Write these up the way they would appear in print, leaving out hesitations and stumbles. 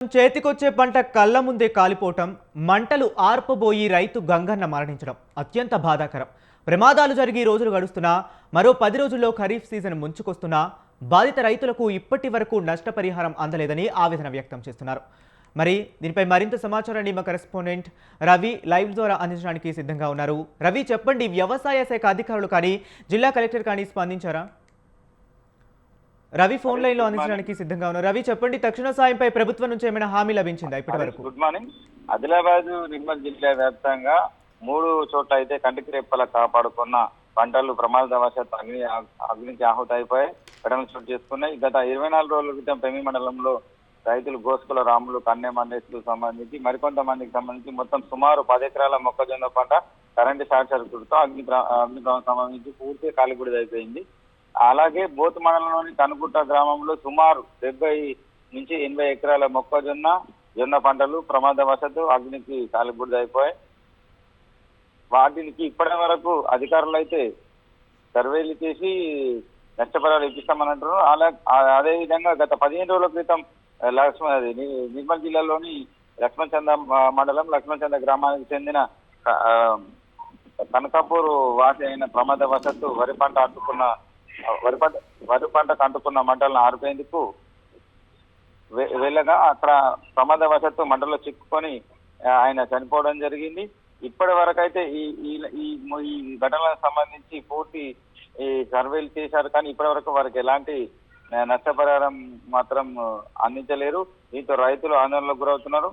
చేతికొచ్చే పంట కళ్ళ ముందే కాలిపోవటం, మంటలు ఆర్పబోయి రైతు గంగన్న మరణించడం అత్యంత బాధాకరం. ప్రమాదాలు జరిగి రోజులు గడుస్తున్నా మరో 10 రోజుల్లో ఖరీఫ్ సీజన్ ముంచుకొస్తున్నా బాధిత రైతులకు ఇప్పటి వరకు నష్టపరిహారం అందలేదని ఆవేదన వ్యక్తం చేస్తున్నారు. మరి దీనిపై మరింత సమాచారాన్ని మా కరెస్పాండెంట్ రవి లైవ్ ద్వారా అందించడానికి సిద్ధంగా ఉన్నారు. రవి, చెప్పండి, వ్యవసాయ శాఖ అధికారులు కానీ జిల్లా కలెక్టర్ కానీ స్పందించారా? రవి ఫోన్ లైన్ లో అందించడానికి సిద్ధంగా ఉన్నారు. రవి, చెప్పండి, తక్షణ సాయంపై ప్రభుత్వం నుంచి ఏమైనా హామీ లభించిందా ఇప్పటి వరకు? Good morning. ఆదిలాబాద్ నిర్మల్ జిల్లా వ్యాప్తంగా 3 చోట్ల అయితే కంటికి రెప్పలా కాపాడుకున్న పంటలు ప్రమాదవశాత్తు అగ్నికి ఆహుతైపోయి ఘటనలు చోటు చేసుకున్నాయి. గత 24 రోజుల క్రితం పెమి మండలంలో రైతులు గోస్కుల రాములు కన్నె మండేసుకు సంబంధించి మరికొంతమందికి సంబంధించి మొత్తం సుమారు 10 ఎకరాల మొక్కజొన్న పంట కరెంటు షార్ట్ సర్క్యూట్తో అగ్ని సంబంధించి పూర్తిగా కాలిబూడిదైపోయింది. అలాగే బోత్ మండలంలోని కనుగుట్ట గ్రామంలో సుమారు 70 నుంచి 80 ఎకరాల జొన్న పంటలు ప్రమాదవశాత్తు అగ్నికి కాలిబూడిదైపోయాయి. వాటికి ఇప్పటి వరకు అధికారులు అయితే సర్వేలు చేసి నష్టపరిహారాలు ఇప్పిస్తామని అంటున్నారు. అదేవిధంగా గత 15 రోజుల క్రితం నిర్మల్ జిల్లాలోని లక్ష్మణచంద మండలం లక్ష్మణచంద గ్రామానికి చెందిన కనకాపూర్ వాసి అయిన ప్రమాదవశాత్తు వరి పంటకు అంటుకున్న మంటలను ఆర్పేందుకు వెళ్ళగా అక్కడ ప్రమాదవశాత్తు మంటల్లో చిక్కుకొని ఆయన చనిపోవడం జరిగింది. ఇప్పటి వరకు అయితే ఈ ఘటనలకు సంబంధించి పూర్తి సర్వేలు చేశారు, కానీ ఇప్పటి వరకు వారికి ఎలాంటి నష్టపరిహారం మాత్రం అందించలేరు. దీంతో రైతులు ఆందోళనకు గురవుతున్నారు.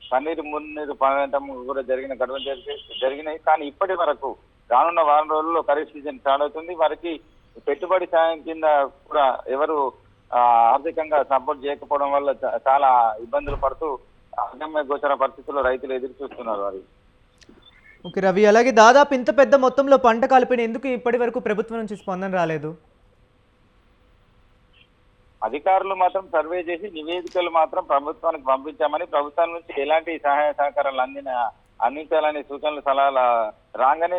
కన్నీరు మున్నీరు పడటం కూడా జరిగినాయి. కానీ ఇప్పటి వరకు రానున్న వారం రోజుల్లో ఖరీఫ్ సీజన్ స్టార్ట్ అవుతుంది. వారికి పెట్టుబడి సాయం కింద కూడా ఎవరు ఆర్థికంగా సపోర్ట్ చేయకపోవడం వల్ల చాలా ఇబ్బందులు పడుతూ అగమ్య గోచర పరిస్థితుల్లో రైతులు ఎదురు చూస్తున్నారు. వారి ఓకే రవి, అలాగే దాదాపు ఇంత పెద్ద మొత్తంలో పంట కాలిపోయిన ఎందుకు ఇప్పటి వరకు ప్రభుత్వం నుంచి స్పందన రాలేదు? అధికారులు మాత్రం సర్వే చేసి నివేదికలు మాత్రం ప్రభుత్వానికి పంపించామని, ప్రభుత్వం నుంచి ఎలాంటి సహాయ సహకారాలు అందించాలని సూచనలు సలహాలు రాగానే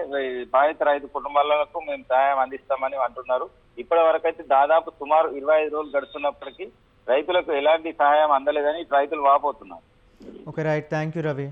బాధిత రైతు కుటుంబాలకు మేము సహాయం అందిస్తామని అంటున్నారు. ఇప్పటి వరకు అయితే దాదాపు సుమారు 25 రోజులు గడుస్తున్నప్పటికీ రైతులకు ఎలాంటి సహాయం అందలేదని రైతులు వాపోతున్నారు. Okay right, thank you Ravi.